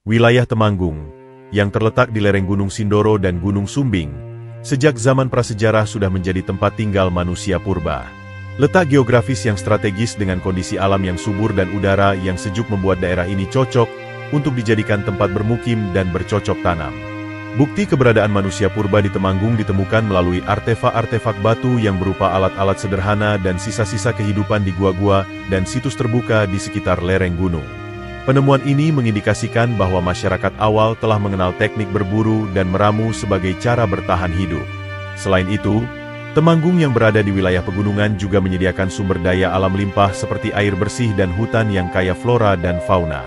Wilayah Temanggung, yang terletak di lereng Gunung Sindoro dan Gunung Sumbing, sejak zaman prasejarah sudah menjadi tempat tinggal manusia purba. Letak geografis yang strategis dengan kondisi alam yang subur dan udara yang sejuk membuat daerah ini cocok untuk dijadikan tempat bermukim dan bercocok tanam. Bukti keberadaan manusia purba di Temanggung ditemukan melalui artefak-artefak batu yang berupa alat-alat sederhana dan sisa-sisa kehidupan di gua-gua dan situs terbuka di sekitar lereng gunung. Penemuan ini mengindikasikan bahwa masyarakat awal telah mengenal teknik berburu dan meramu sebagai cara bertahan hidup. Selain itu, Temanggung yang berada di wilayah pegunungan juga menyediakan sumber daya alam limpah seperti air bersih dan hutan yang kaya flora dan fauna.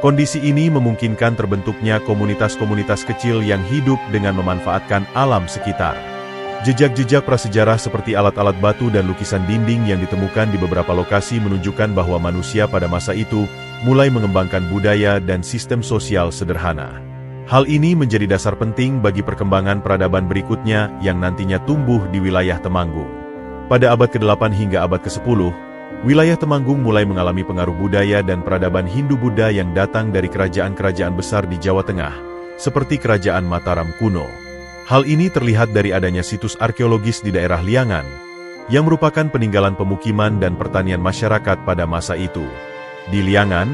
Kondisi ini memungkinkan terbentuknya komunitas-komunitas kecil yang hidup dengan memanfaatkan alam sekitar. Jejak-jejak prasejarah seperti alat-alat batu dan lukisan dinding yang ditemukan di beberapa lokasi menunjukkan bahwa manusia pada masa itu mulai mengembangkan budaya dan sistem sosial sederhana. Hal ini menjadi dasar penting bagi perkembangan peradaban berikutnya yang nantinya tumbuh di wilayah Temanggung. Pada abad ke-8 hingga abad ke-10, wilayah Temanggung mulai mengalami pengaruh budaya dan peradaban Hindu-Buddha yang datang dari kerajaan-kerajaan besar di Jawa Tengah, seperti Kerajaan Mataram kuno. Hal ini terlihat dari adanya situs arkeologis di daerah Liangan, yang merupakan peninggalan pemukiman dan pertanian masyarakat pada masa itu. Di Liangan,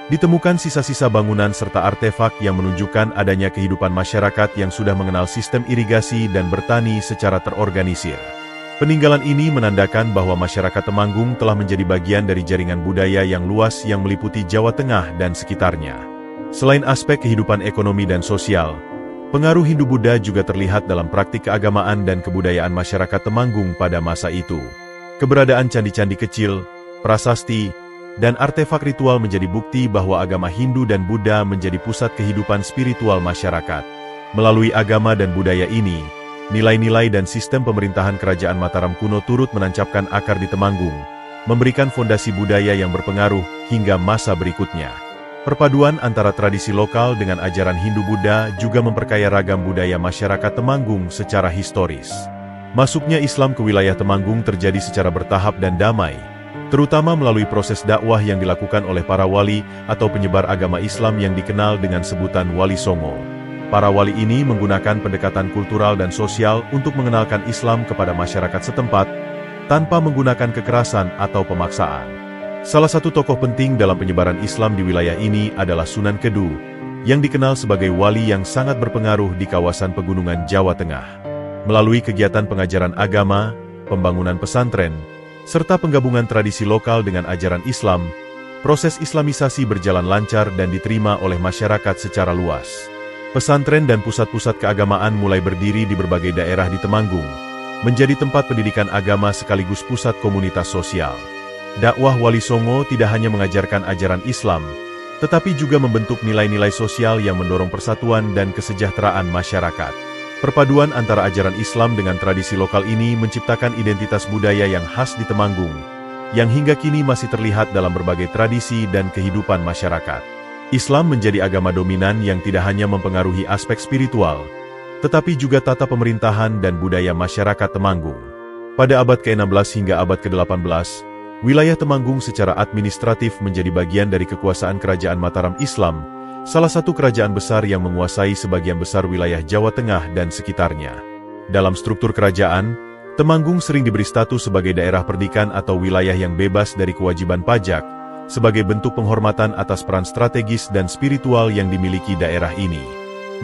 ditemukan sisa-sisa bangunan serta artefak yang menunjukkan adanya kehidupan masyarakat yang sudah mengenal sistem irigasi dan bertani secara terorganisir. Peninggalan ini menandakan bahwa masyarakat Temanggung telah menjadi bagian dari jaringan budaya yang luas yang meliputi Jawa Tengah dan sekitarnya. Selain aspek kehidupan ekonomi dan sosial, pengaruh Hindu-Buddha juga terlihat dalam praktik keagamaan dan kebudayaan masyarakat Temanggung pada masa itu. Keberadaan candi-candi kecil, prasasti, dan artefak ritual menjadi bukti bahwa agama Hindu dan Buddha menjadi pusat kehidupan spiritual masyarakat. Melalui agama dan budaya ini, nilai-nilai dan sistem pemerintahan Kerajaan Mataram kuno turut menancapkan akar di Temanggung, memberikan fondasi budaya yang berpengaruh hingga masa berikutnya. Perpaduan antara tradisi lokal dengan ajaran Hindu-Buddha juga memperkaya ragam budaya masyarakat Temanggung secara historis. Masuknya Islam ke wilayah Temanggung terjadi secara bertahap dan damai, terutama melalui proses dakwah yang dilakukan oleh para wali atau penyebar agama Islam yang dikenal dengan sebutan Wali Songo. Para wali ini menggunakan pendekatan kultural dan sosial untuk mengenalkan Islam kepada masyarakat setempat, tanpa menggunakan kekerasan atau pemaksaan. Salah satu tokoh penting dalam penyebaran Islam di wilayah ini adalah Sunan Kedu, yang dikenal sebagai wali yang sangat berpengaruh di kawasan pegunungan Jawa Tengah. Melalui kegiatan pengajaran agama, pembangunan pesantren, serta penggabungan tradisi lokal dengan ajaran Islam, proses Islamisasi berjalan lancar dan diterima oleh masyarakat secara luas. Pesantren dan pusat-pusat keagamaan mulai berdiri di berbagai daerah di Temanggung, menjadi tempat pendidikan agama sekaligus pusat komunitas sosial. Dakwah Wali Songo tidak hanya mengajarkan ajaran Islam, tetapi juga membentuk nilai-nilai sosial yang mendorong persatuan dan kesejahteraan masyarakat. Perpaduan antara ajaran Islam dengan tradisi lokal ini menciptakan identitas budaya yang khas di Temanggung, yang hingga kini masih terlihat dalam berbagai tradisi dan kehidupan masyarakat. Islam menjadi agama dominan yang tidak hanya mempengaruhi aspek spiritual, tetapi juga tata pemerintahan dan budaya masyarakat Temanggung. Pada abad ke-16 hingga abad ke-18, wilayah Temanggung secara administratif menjadi bagian dari kekuasaan Kerajaan Mataram Islam, salah satu kerajaan besar yang menguasai sebagian besar wilayah Jawa Tengah dan sekitarnya. Dalam struktur kerajaan, Temanggung sering diberi status sebagai daerah perdikan atau wilayah yang bebas dari kewajiban pajak, sebagai bentuk penghormatan atas peran strategis dan spiritual yang dimiliki daerah ini.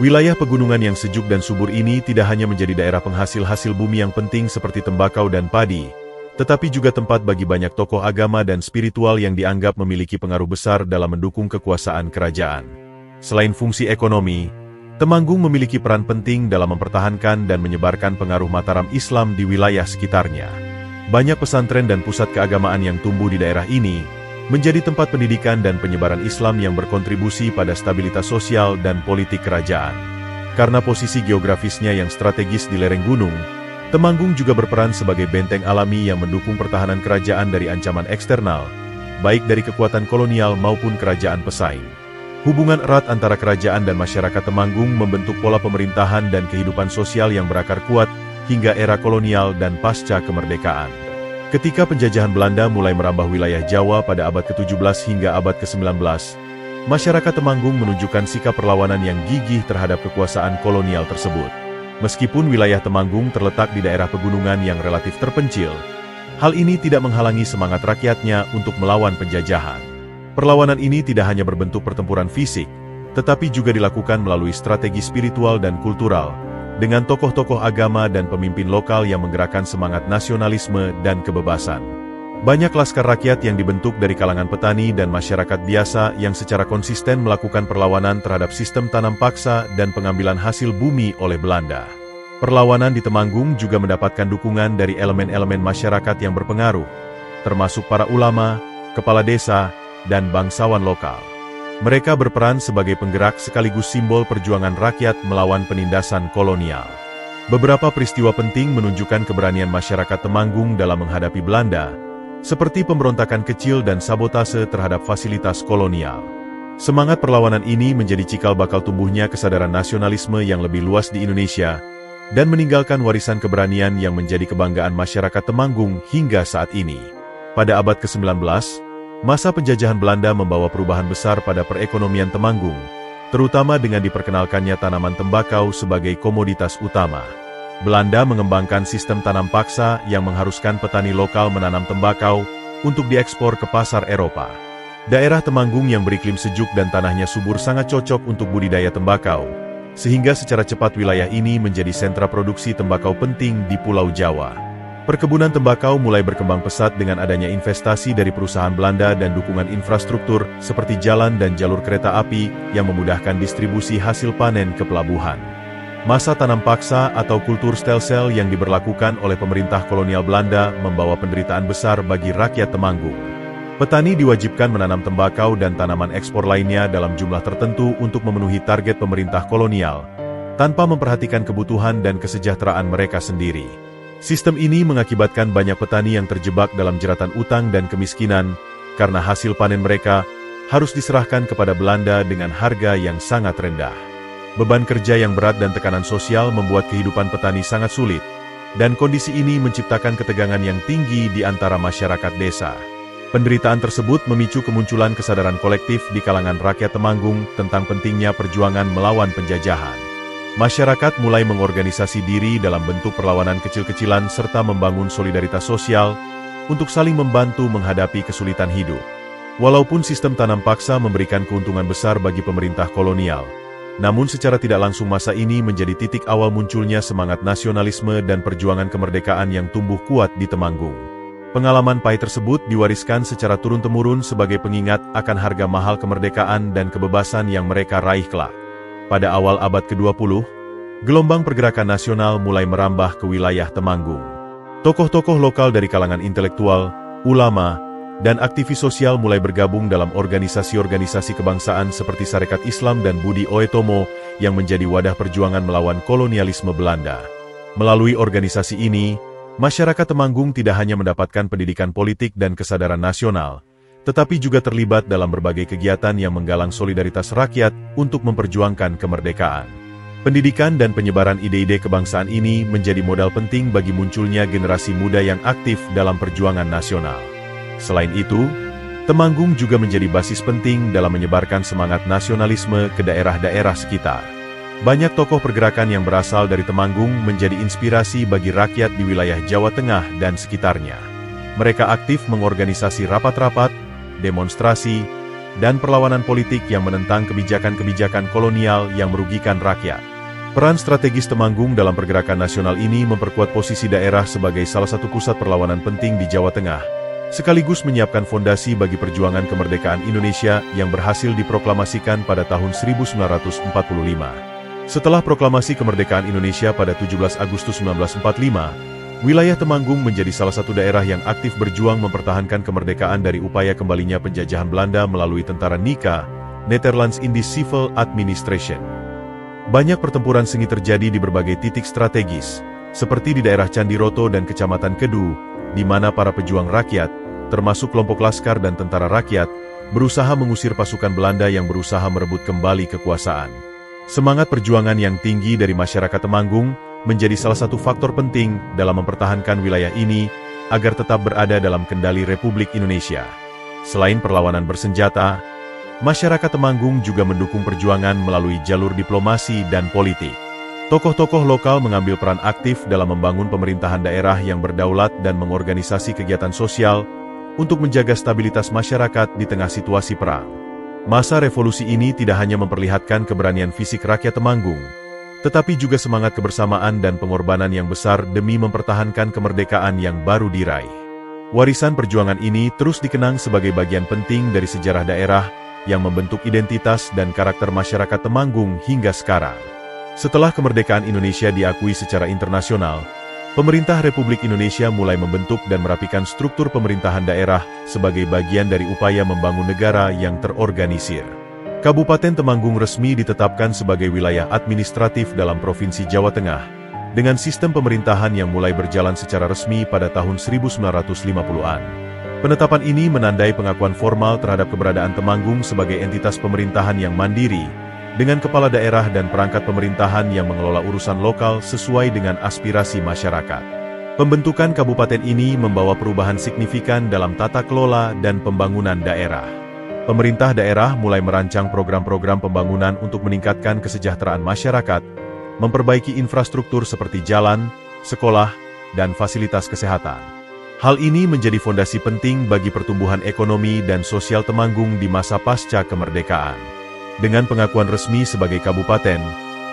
Wilayah pegunungan yang sejuk dan subur ini tidak hanya menjadi daerah penghasil hasil bumi yang penting seperti tembakau dan padi, tetapi juga tempat bagi banyak tokoh agama dan spiritual yang dianggap memiliki pengaruh besar dalam mendukung kekuasaan kerajaan. Selain fungsi ekonomi, Temanggung memiliki peran penting dalam mempertahankan dan menyebarkan pengaruh Mataram Islam di wilayah sekitarnya. Banyak pesantren dan pusat keagamaan yang tumbuh di daerah ini, menjadi tempat pendidikan dan penyebaran Islam yang berkontribusi pada stabilitas sosial dan politik kerajaan. Karena posisi geografisnya yang strategis di lereng gunung, Temanggung juga berperan sebagai benteng alami yang mendukung pertahanan kerajaan dari ancaman eksternal, baik dari kekuatan kolonial maupun kerajaan pesaing. Hubungan erat antara kerajaan dan masyarakat Temanggung membentuk pola pemerintahan dan kehidupan sosial yang berakar kuat hingga era kolonial dan pasca kemerdekaan. Ketika penjajahan Belanda mulai merambah wilayah Jawa pada abad ke-17 hingga abad ke-19, Masyarakat Temanggung menunjukkan sikap perlawanan yang gigih terhadap kekuasaan kolonial tersebut. Meskipun wilayah Temanggung terletak di daerah pegunungan yang relatif terpencil, hal ini tidak menghalangi semangat rakyatnya untuk melawan penjajahan. Perlawanan ini tidak hanya berbentuk pertempuran fisik, tetapi juga dilakukan melalui strategi spiritual dan kultural, dengan tokoh-tokoh agama dan pemimpin lokal yang menggerakkan semangat nasionalisme dan kebebasan. Banyak laskar rakyat yang dibentuk dari kalangan petani dan masyarakat biasa yang secara konsisten melakukan perlawanan terhadap sistem tanam paksa dan pengambilan hasil bumi oleh Belanda. Perlawanan di Temanggung juga mendapatkan dukungan dari elemen-elemen masyarakat yang berpengaruh, termasuk para ulama, kepala desa, dan bangsawan lokal. Mereka berperan sebagai penggerak sekaligus simbol perjuangan rakyat melawan penindasan kolonial. Beberapa peristiwa penting menunjukkan keberanian masyarakat Temanggung dalam menghadapi Belanda, seperti pemberontakan kecil dan sabotase terhadap fasilitas kolonial. Semangat perlawanan ini menjadi cikal bakal tumbuhnya kesadaran nasionalisme yang lebih luas di Indonesia, dan meninggalkan warisan keberanian yang menjadi kebanggaan masyarakat Temanggung hingga saat ini. Pada abad ke-19, masa penjajahan Belanda membawa perubahan besar pada perekonomian Temanggung, terutama dengan diperkenalkannya tanaman tembakau sebagai komoditas utama. Belanda mengembangkan sistem tanam paksa yang mengharuskan petani lokal menanam tembakau untuk diekspor ke pasar Eropa. Daerah Temanggung yang beriklim sejuk dan tanahnya subur sangat cocok untuk budidaya tembakau, sehingga secara cepat wilayah ini menjadi sentra produksi tembakau penting di Pulau Jawa. Perkebunan tembakau mulai berkembang pesat dengan adanya investasi dari perusahaan Belanda dan dukungan infrastruktur seperti jalan dan jalur kereta api yang memudahkan distribusi hasil panen ke pelabuhan. Masa tanam paksa atau kultur stelsel yang diberlakukan oleh pemerintah kolonial Belanda membawa penderitaan besar bagi rakyat Temanggung. Petani diwajibkan menanam tembakau dan tanaman ekspor lainnya dalam jumlah tertentu untuk memenuhi target pemerintah kolonial, tanpa memperhatikan kebutuhan dan kesejahteraan mereka sendiri. Sistem ini mengakibatkan banyak petani yang terjebak dalam jeratan utang dan kemiskinan, karena hasil panen mereka harus diserahkan kepada Belanda dengan harga yang sangat rendah. Beban kerja yang berat dan tekanan sosial membuat kehidupan petani sangat sulit, dan kondisi ini menciptakan ketegangan yang tinggi di antara masyarakat desa. Penderitaan tersebut memicu kemunculan kesadaran kolektif di kalangan rakyat Temanggung tentang pentingnya perjuangan melawan penjajahan. Masyarakat mulai mengorganisasi diri dalam bentuk perlawanan kecil-kecilan serta membangun solidaritas sosial untuk saling membantu menghadapi kesulitan hidup. Walaupun sistem tanam paksa memberikan keuntungan besar bagi pemerintah kolonial, namun secara tidak langsung masa ini menjadi titik awal munculnya semangat nasionalisme dan perjuangan kemerdekaan yang tumbuh kuat di Temanggung. Pengalaman pahit tersebut diwariskan secara turun-temurun sebagai pengingat akan harga mahal kemerdekaan dan kebebasan yang mereka raih kelak. Pada awal abad ke-20, gelombang pergerakan nasional mulai merambah ke wilayah Temanggung. Tokoh-tokoh lokal dari kalangan intelektual, ulama, dan aktivis sosial mulai bergabung dalam organisasi-organisasi kebangsaan seperti Sarekat Islam dan Budi Oetomo yang menjadi wadah perjuangan melawan kolonialisme Belanda. Melalui organisasi ini, masyarakat Temanggung tidak hanya mendapatkan pendidikan politik dan kesadaran nasional, tetapi juga terlibat dalam berbagai kegiatan yang menggalang solidaritas rakyat untuk memperjuangkan kemerdekaan. Pendidikan dan penyebaran ide-ide kebangsaan ini menjadi modal penting bagi munculnya generasi muda yang aktif dalam perjuangan nasional. Selain itu, Temanggung juga menjadi basis penting dalam menyebarkan semangat nasionalisme ke daerah-daerah sekitar. Banyak tokoh pergerakan yang berasal dari Temanggung menjadi inspirasi bagi rakyat di wilayah Jawa Tengah dan sekitarnya. Mereka aktif mengorganisasi rapat-rapat, demonstrasi, dan perlawanan politik yang menentang kebijakan-kebijakan kolonial yang merugikan rakyat. Peran strategis Temanggung dalam pergerakan nasional ini memperkuat posisi daerah sebagai salah satu pusat perlawanan penting di Jawa Tengah, sekaligus menyiapkan fondasi bagi perjuangan kemerdekaan Indonesia yang berhasil diproklamasikan pada tahun 1945. Setelah proklamasi kemerdekaan Indonesia pada 17 Agustus 1945, wilayah Temanggung menjadi salah satu daerah yang aktif berjuang mempertahankan kemerdekaan dari upaya kembalinya penjajahan Belanda melalui tentara NICA, Netherlands Indies Civil Administration. Banyak pertempuran sengit terjadi di berbagai titik strategis, seperti di daerah Candiroto dan Kecamatan Kedu, di mana para pejuang rakyat, termasuk kelompok laskar dan tentara rakyat, berusaha mengusir pasukan Belanda yang berusaha merebut kembali kekuasaan. Semangat perjuangan yang tinggi dari masyarakat Temanggung menjadi salah satu faktor penting dalam mempertahankan wilayah ini agar tetap berada dalam kendali Republik Indonesia. Selain perlawanan bersenjata, Masyarakat Temanggung juga mendukung perjuangan melalui jalur diplomasi dan politik. Tokoh-tokoh lokal mengambil peran aktif dalam membangun pemerintahan daerah yang berdaulat dan mengorganisasi kegiatan sosial untuk menjaga stabilitas masyarakat di tengah situasi perang. Masa revolusi ini tidak hanya memperlihatkan keberanian fisik rakyat Temanggung, tetapi juga semangat kebersamaan dan pengorbanan yang besar demi mempertahankan kemerdekaan yang baru diraih. Warisan perjuangan ini terus dikenang sebagai bagian penting dari sejarah daerah yang membentuk identitas dan karakter masyarakat Temanggung hingga sekarang. Setelah kemerdekaan Indonesia diakui secara internasional, pemerintah Republik Indonesia mulai membentuk dan merapikan struktur pemerintahan daerah sebagai bagian dari upaya membangun negara yang terorganisir. Kabupaten Temanggung resmi ditetapkan sebagai wilayah administratif dalam Provinsi Jawa Tengah, dengan sistem pemerintahan yang mulai berjalan secara resmi pada tahun 1950-an. Penetapan ini menandai pengakuan formal terhadap keberadaan Temanggung sebagai entitas pemerintahan yang mandiri, dengan kepala daerah dan perangkat pemerintahan yang mengelola urusan lokal sesuai dengan aspirasi masyarakat. Pembentukan kabupaten ini membawa perubahan signifikan dalam tata kelola dan pembangunan daerah. Pemerintah daerah mulai merancang program-program pembangunan untuk meningkatkan kesejahteraan masyarakat, memperbaiki infrastruktur seperti jalan, sekolah, dan fasilitas kesehatan. Hal ini menjadi fondasi penting bagi pertumbuhan ekonomi dan sosial Temanggung di masa pasca kemerdekaan. Dengan pengakuan resmi sebagai kabupaten,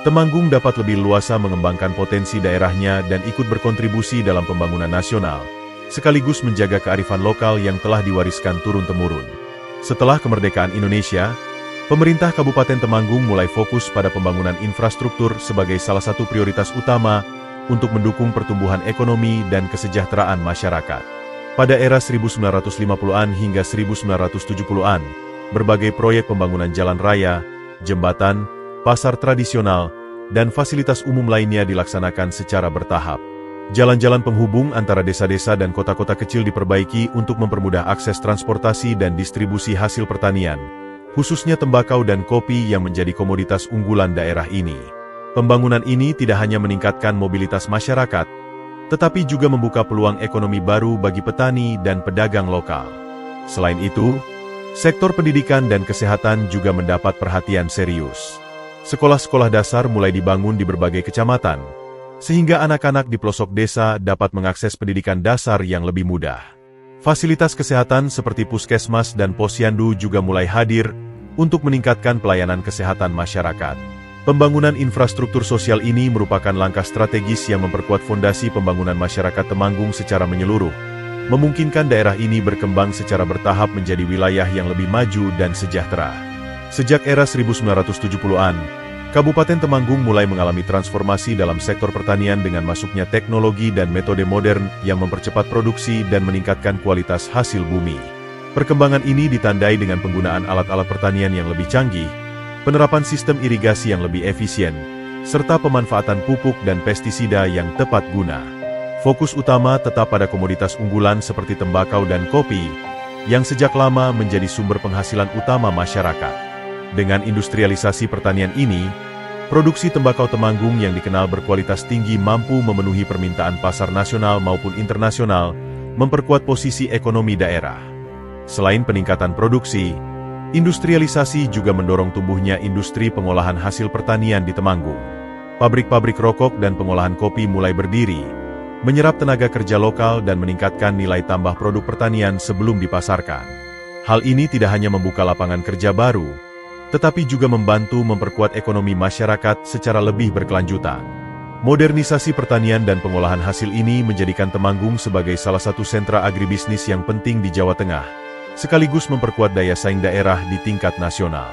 Temanggung dapat lebih luasa mengembangkan potensi daerahnya dan ikut berkontribusi dalam pembangunan nasional, sekaligus menjaga kearifan lokal yang telah diwariskan turun-temurun. Setelah kemerdekaan Indonesia, pemerintah Kabupaten Temanggung mulai fokus pada pembangunan infrastruktur sebagai salah satu prioritas utama untuk mendukung pertumbuhan ekonomi dan kesejahteraan masyarakat. Pada era 1950-an hingga 1970-an, berbagai proyek pembangunan jalan raya, jembatan, pasar tradisional, dan fasilitas umum lainnya dilaksanakan secara bertahap. Jalan-jalan penghubung antara desa-desa dan kota-kota kecil diperbaiki untuk mempermudah akses transportasi dan distribusi hasil pertanian, khususnya tembakau dan kopi yang menjadi komoditas unggulan daerah ini. Pembangunan ini tidak hanya meningkatkan mobilitas masyarakat, tetapi juga membuka peluang ekonomi baru bagi petani dan pedagang lokal. Selain itu, sektor pendidikan dan kesehatan juga mendapat perhatian serius. Sekolah-sekolah dasar mulai dibangun di berbagai kecamatan, sehingga anak-anak di pelosok desa dapat mengakses pendidikan dasar yang lebih mudah. Fasilitas kesehatan seperti puskesmas dan posyandu juga mulai hadir untuk meningkatkan pelayanan kesehatan masyarakat. Pembangunan infrastruktur sosial ini merupakan langkah strategis yang memperkuat fondasi pembangunan masyarakat Temanggung secara menyeluruh, memungkinkan daerah ini berkembang secara bertahap menjadi wilayah yang lebih maju dan sejahtera. Sejak era 1970-an, Kabupaten Temanggung mulai mengalami transformasi dalam sektor pertanian dengan masuknya teknologi dan metode modern yang mempercepat produksi dan meningkatkan kualitas hasil bumi. Perkembangan ini ditandai dengan penggunaan alat-alat pertanian yang lebih canggih, penerapan sistem irigasi yang lebih efisien, serta pemanfaatan pupuk dan pestisida yang tepat guna. Fokus utama tetap pada komoditas unggulan seperti tembakau dan kopi, yang sejak lama menjadi sumber penghasilan utama masyarakat. Dengan industrialisasi pertanian ini, produksi tembakau Temanggung yang dikenal berkualitas tinggi mampu memenuhi permintaan pasar nasional maupun internasional, memperkuat posisi ekonomi daerah. Selain peningkatan produksi, industrialisasi juga mendorong tumbuhnya industri pengolahan hasil pertanian di Temanggung. Pabrik-pabrik rokok dan pengolahan kopi mulai berdiri, menyerap tenaga kerja lokal dan meningkatkan nilai tambah produk pertanian sebelum dipasarkan. Hal ini tidak hanya membuka lapangan kerja baru, tetapi juga membantu memperkuat ekonomi masyarakat secara lebih berkelanjutan. Modernisasi pertanian dan pengolahan hasil ini menjadikan Temanggung sebagai salah satu sentra agribisnis yang penting di Jawa Tengah, sekaligus memperkuat daya saing daerah di tingkat nasional.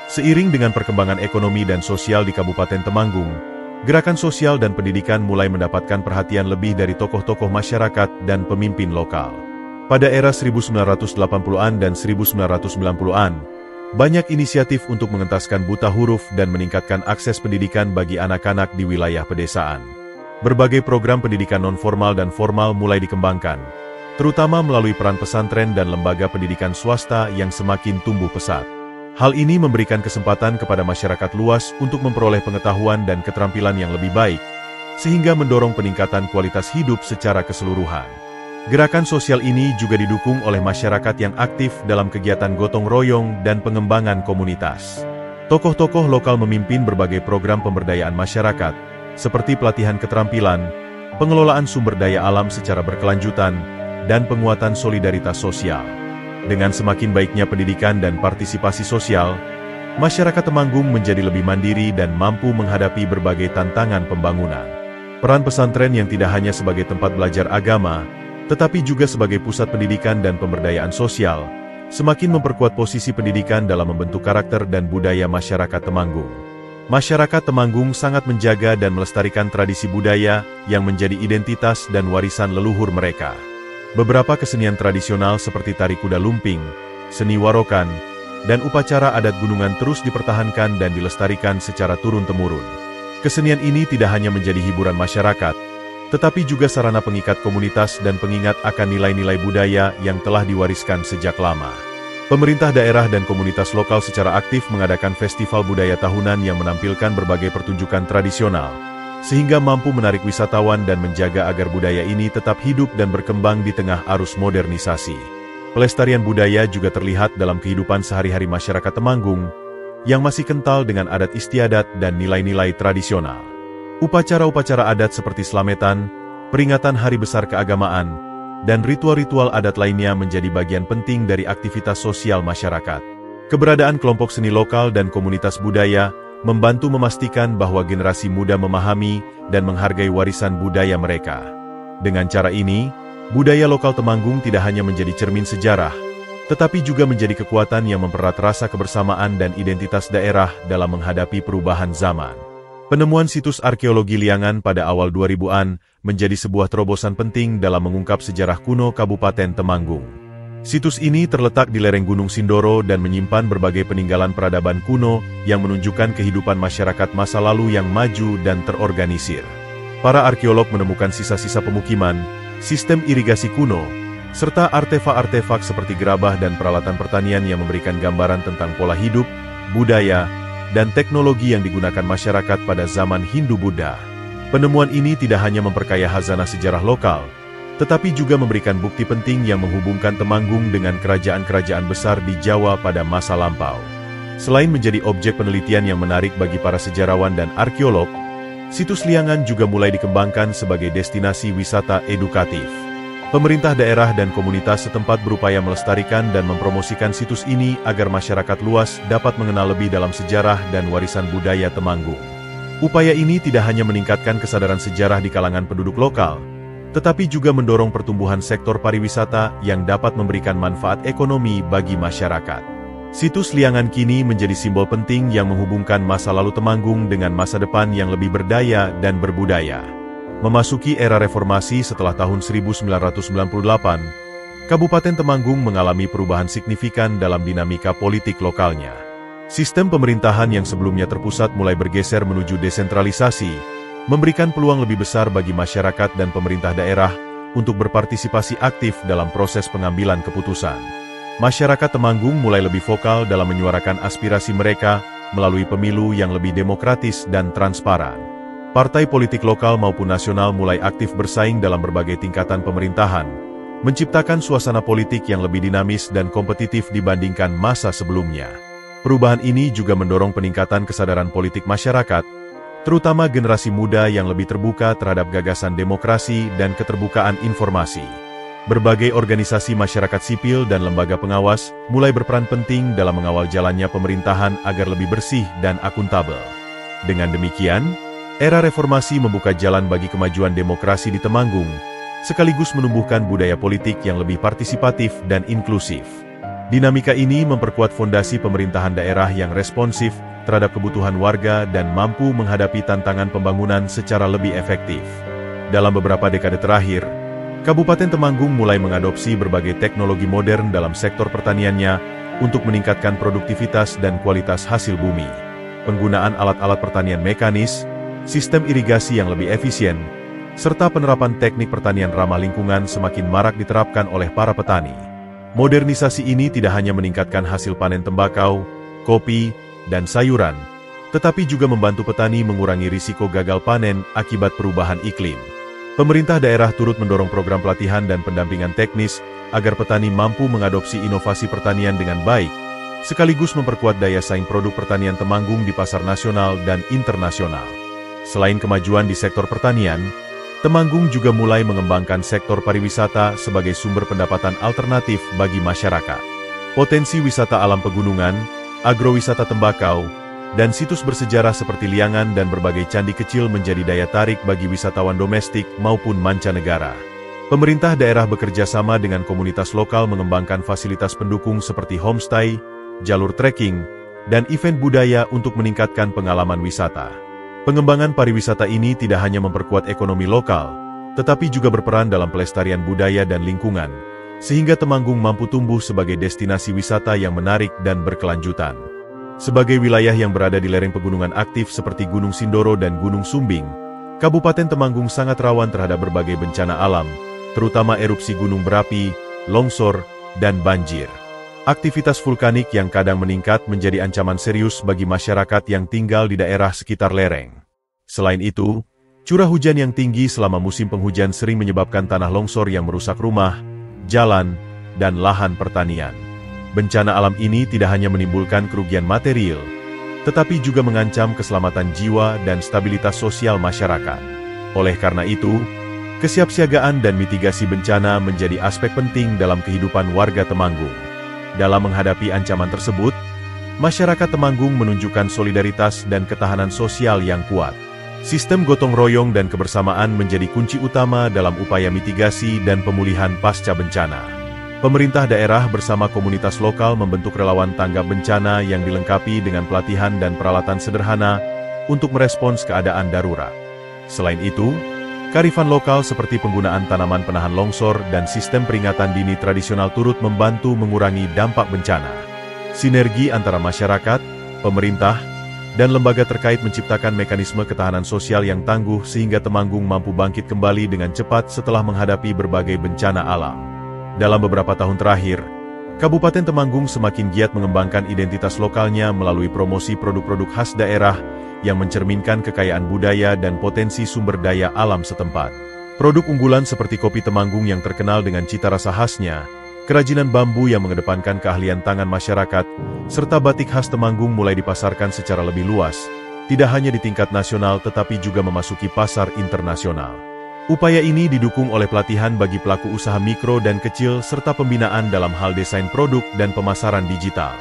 Seiring dengan perkembangan ekonomi dan sosial di Kabupaten Temanggung, gerakan sosial dan pendidikan mulai mendapatkan perhatian lebih dari tokoh-tokoh masyarakat dan pemimpin lokal. Pada era 1980-an dan 1990-an, banyak inisiatif untuk mengentaskan buta huruf dan meningkatkan akses pendidikan bagi anak-anak di wilayah pedesaan. Berbagai program pendidikan non-formal dan formal mulai dikembangkan, terutama melalui peran pesantren dan lembaga pendidikan swasta yang semakin tumbuh pesat. Hal ini memberikan kesempatan kepada masyarakat luas untuk memperoleh pengetahuan dan keterampilan yang lebih baik, sehingga mendorong peningkatan kualitas hidup secara keseluruhan. Gerakan sosial ini juga didukung oleh masyarakat yang aktif dalam kegiatan gotong royong dan pengembangan komunitas. Tokoh-tokoh lokal memimpin berbagai program pemberdayaan masyarakat, seperti pelatihan keterampilan, pengelolaan sumber daya alam secara berkelanjutan, dan penguatan solidaritas sosial. Dengan semakin baiknya pendidikan dan partisipasi sosial, masyarakat Temanggung menjadi lebih mandiri dan mampu menghadapi berbagai tantangan pembangunan. Peran pesantren yang tidak hanya sebagai tempat belajar agama, tetapi juga sebagai pusat pendidikan dan pemberdayaan sosial, semakin memperkuat posisi pendidikan dalam membentuk karakter dan budaya masyarakat Temanggung. Masyarakat Temanggung sangat menjaga dan melestarikan tradisi budaya yang menjadi identitas dan warisan leluhur mereka. Beberapa kesenian tradisional seperti tari kuda lumping, seni warokan, dan upacara adat gunungan terus dipertahankan dan dilestarikan secara turun-temurun. Kesenian ini tidak hanya menjadi hiburan masyarakat, tetapi juga sarana pengikat komunitas dan pengingat akan nilai-nilai budaya yang telah diwariskan sejak lama. Pemerintah daerah dan komunitas lokal secara aktif mengadakan festival budaya tahunan yang menampilkan berbagai pertunjukan tradisional, sehingga mampu menarik wisatawan dan menjaga agar budaya ini tetap hidup dan berkembang di tengah arus modernisasi. Pelestarian budaya juga terlihat dalam kehidupan sehari-hari masyarakat Temanggung, yang masih kental dengan adat istiadat dan nilai-nilai tradisional. Upacara-upacara adat seperti slametan, peringatan hari besar keagamaan, dan ritual-ritual adat lainnya menjadi bagian penting dari aktivitas sosial masyarakat. Keberadaan kelompok seni lokal dan komunitas budaya membantu memastikan bahwa generasi muda memahami dan menghargai warisan budaya mereka. Dengan cara ini, budaya lokal Temanggung tidak hanya menjadi cermin sejarah, tetapi juga menjadi kekuatan yang mempererat rasa kebersamaan dan identitas daerah dalam menghadapi perubahan zaman. Penemuan situs arkeologi Liangan pada awal 2000-an menjadi sebuah terobosan penting dalam mengungkap sejarah kuno Kabupaten Temanggung. Situs ini terletak di lereng Gunung Sindoro dan menyimpan berbagai peninggalan peradaban kuno yang menunjukkan kehidupan masyarakat masa lalu yang maju dan terorganisir. Para arkeolog menemukan sisa-sisa pemukiman, sistem irigasi kuno, serta artefak-artefak seperti gerabah dan peralatan pertanian yang memberikan gambaran tentang pola hidup, budaya, dan teknologi yang digunakan masyarakat pada zaman Hindu-Buddha. Penemuan ini tidak hanya memperkaya khazanah sejarah lokal, tetapi juga memberikan bukti penting yang menghubungkan Temanggung dengan kerajaan-kerajaan besar di Jawa pada masa lampau. Selain menjadi objek penelitian yang menarik bagi para sejarawan dan arkeolog, situs Liangan juga mulai dikembangkan sebagai destinasi wisata edukatif. Pemerintah daerah dan komunitas setempat berupaya melestarikan dan mempromosikan situs ini agar masyarakat luas dapat mengenal lebih dalam sejarah dan warisan budaya Temanggung. Upaya ini tidak hanya meningkatkan kesadaran sejarah di kalangan penduduk lokal, tetapi juga mendorong pertumbuhan sektor pariwisata yang dapat memberikan manfaat ekonomi bagi masyarakat. Situs Liangan kini menjadi simbol penting yang menghubungkan masa lalu Temanggung dengan masa depan yang lebih berdaya dan berbudaya. Memasuki era reformasi setelah tahun 1998, Kabupaten Temanggung mengalami perubahan signifikan dalam dinamika politik lokalnya. Sistem pemerintahan yang sebelumnya terpusat mulai bergeser menuju desentralisasi, memberikan peluang lebih besar bagi masyarakat dan pemerintah daerah untuk berpartisipasi aktif dalam proses pengambilan keputusan. Masyarakat Temanggung mulai lebih vokal dalam menyuarakan aspirasi mereka melalui pemilu yang lebih demokratis dan transparan. Partai politik lokal maupun nasional mulai aktif bersaing dalam berbagai tingkatan pemerintahan, menciptakan suasana politik yang lebih dinamis dan kompetitif dibandingkan masa sebelumnya. Perubahan ini juga mendorong peningkatan kesadaran politik masyarakat, terutama generasi muda yang lebih terbuka terhadap gagasan demokrasi dan keterbukaan informasi. Berbagai organisasi masyarakat sipil dan lembaga pengawas mulai berperan penting dalam mengawal jalannya pemerintahan agar lebih bersih dan akuntabel. Dengan demikian, era reformasi membuka jalan bagi kemajuan demokrasi di Temanggung, sekaligus menumbuhkan budaya politik yang lebih partisipatif dan inklusif. Dinamika ini memperkuat fondasi pemerintahan daerah yang responsif terhadap kebutuhan warga dan mampu menghadapi tantangan pembangunan secara lebih efektif. Dalam beberapa dekade terakhir, Kabupaten Temanggung mulai mengadopsi berbagai teknologi modern dalam sektor pertaniannya untuk meningkatkan produktivitas dan kualitas hasil bumi. Penggunaan alat-alat pertanian mekanis, sistem irigasi yang lebih efisien, serta penerapan teknik pertanian ramah lingkungan semakin marak diterapkan oleh para petani. Modernisasi ini tidak hanya meningkatkan hasil panen tembakau, kopi, dan sayuran, tetapi juga membantu petani mengurangi risiko gagal panen akibat perubahan iklim. Pemerintah daerah turut mendorong program pelatihan dan pendampingan teknis agar petani mampu mengadopsi inovasi pertanian dengan baik, sekaligus memperkuat daya saing produk pertanian Temanggung di pasar nasional dan internasional. Selain kemajuan di sektor pertanian, Temanggung juga mulai mengembangkan sektor pariwisata sebagai sumber pendapatan alternatif bagi masyarakat. Potensi wisata alam pegunungan, agrowisata tembakau, dan situs bersejarah seperti Liangan dan berbagai candi kecil menjadi daya tarik bagi wisatawan domestik maupun mancanegara. Pemerintah daerah bekerja sama dengan komunitas lokal mengembangkan fasilitas pendukung seperti homestay, jalur trekking, dan event budaya untuk meningkatkan pengalaman wisata. Pengembangan pariwisata ini tidak hanya memperkuat ekonomi lokal, tetapi juga berperan dalam pelestarian budaya dan lingkungan, sehingga Temanggung mampu tumbuh sebagai destinasi wisata yang menarik dan berkelanjutan. Sebagai wilayah yang berada di lereng pegunungan aktif seperti Gunung Sindoro dan Gunung Sumbing, Kabupaten Temanggung sangat rawan terhadap berbagai bencana alam, terutama erupsi gunung berapi, longsor, dan banjir. Aktivitas vulkanik yang kadang meningkat menjadi ancaman serius bagi masyarakat yang tinggal di daerah sekitar lereng. Selain itu, curah hujan yang tinggi selama musim penghujan sering menyebabkan tanah longsor yang merusak rumah, jalan, dan lahan pertanian. Bencana alam ini tidak hanya menimbulkan kerugian material, tetapi juga mengancam keselamatan jiwa dan stabilitas sosial masyarakat. Oleh karena itu, kesiapsiagaan dan mitigasi bencana menjadi aspek penting dalam kehidupan warga Temanggung. Dalam menghadapi ancaman tersebut, masyarakat Temanggung menunjukkan solidaritas dan ketahanan sosial yang kuat. Sistem gotong royong dan kebersamaan menjadi kunci utama dalam upaya mitigasi dan pemulihan pasca bencana. Pemerintah daerah bersama komunitas lokal membentuk relawan tanggap bencana yang dilengkapi dengan pelatihan dan peralatan sederhana untuk merespons keadaan darurat. Selain itu, kearifan lokal seperti penggunaan tanaman penahan longsor dan sistem peringatan dini tradisional turut membantu mengurangi dampak bencana. Sinergi antara masyarakat, pemerintah, dan lembaga terkait menciptakan mekanisme ketahanan sosial yang tangguh sehingga Temanggung mampu bangkit kembali dengan cepat setelah menghadapi berbagai bencana alam. Dalam beberapa tahun terakhir, Kabupaten Temanggung semakin giat mengembangkan identitas lokalnya melalui promosi produk-produk khas daerah yang mencerminkan kekayaan budaya dan potensi sumber daya alam setempat. Produk unggulan seperti kopi Temanggung yang terkenal dengan cita rasa khasnya, kerajinan bambu yang mengedepankan keahlian tangan masyarakat, serta batik khas Temanggung mulai dipasarkan secara lebih luas, tidak hanya di tingkat nasional tetapi juga memasuki pasar internasional. Upaya ini didukung oleh pelatihan bagi pelaku usaha mikro dan kecil serta pembinaan dalam hal desain produk dan pemasaran digital.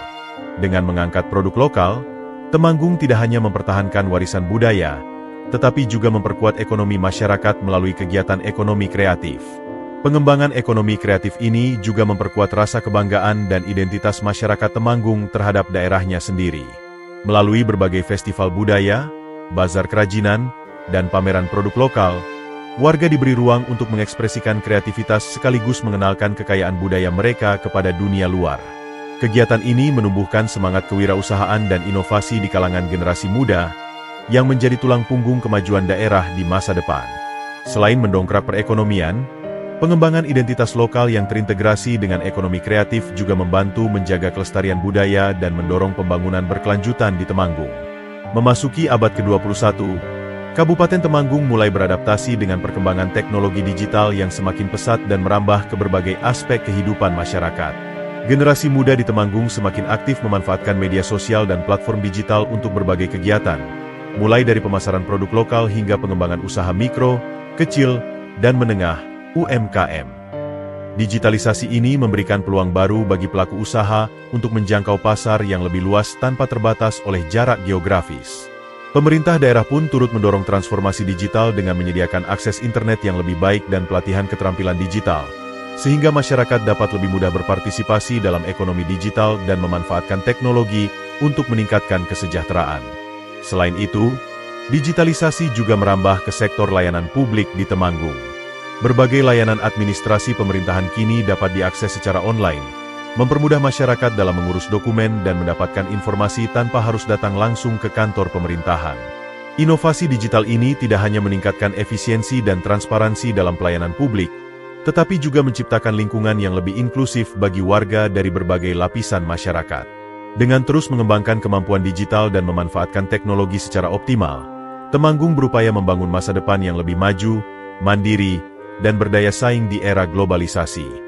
Dengan mengangkat produk lokal, Temanggung tidak hanya mempertahankan warisan budaya, tetapi juga memperkuat ekonomi masyarakat melalui kegiatan ekonomi kreatif. Pengembangan ekonomi kreatif ini juga memperkuat rasa kebanggaan dan identitas masyarakat Temanggung terhadap daerahnya sendiri. Melalui berbagai festival budaya, bazar kerajinan, dan pameran produk lokal, warga diberi ruang untuk mengekspresikan kreativitas sekaligus mengenalkan kekayaan budaya mereka kepada dunia luar. Kegiatan ini menumbuhkan semangat kewirausahaan dan inovasi di kalangan generasi muda, yang menjadi tulang punggung kemajuan daerah di masa depan. Selain mendongkrak perekonomian, pengembangan identitas lokal yang terintegrasi dengan ekonomi kreatif juga membantu menjaga kelestarian budaya dan mendorong pembangunan berkelanjutan di Temanggung. Memasuki abad ke-21, Kabupaten Temanggung mulai beradaptasi dengan perkembangan teknologi digital yang semakin pesat dan merambah ke berbagai aspek kehidupan masyarakat. Generasi muda di Temanggung semakin aktif memanfaatkan media sosial dan platform digital untuk berbagai kegiatan, mulai dari pemasaran produk lokal hingga pengembangan usaha mikro, kecil, dan menengah (UMKM). Digitalisasi ini memberikan peluang baru bagi pelaku usaha untuk menjangkau pasar yang lebih luas tanpa terbatas oleh jarak geografis. Pemerintah daerah pun turut mendorong transformasi digital dengan menyediakan akses internet yang lebih baik dan pelatihan keterampilan digital, sehingga masyarakat dapat lebih mudah berpartisipasi dalam ekonomi digital dan memanfaatkan teknologi untuk meningkatkan kesejahteraan. Selain itu, digitalisasi juga merambah ke sektor layanan publik di Temanggung. Berbagai layanan administrasi pemerintahan kini dapat diakses secara online, mempermudah masyarakat dalam mengurus dokumen dan mendapatkan informasi tanpa harus datang langsung ke kantor pemerintahan. Inovasi digital ini tidak hanya meningkatkan efisiensi dan transparansi dalam pelayanan publik, tetapi juga menciptakan lingkungan yang lebih inklusif bagi warga dari berbagai lapisan masyarakat. Dengan terus mengembangkan kemampuan digital dan memanfaatkan teknologi secara optimal, Temanggung berupaya membangun masa depan yang lebih maju, mandiri, dan berdaya saing di era globalisasi.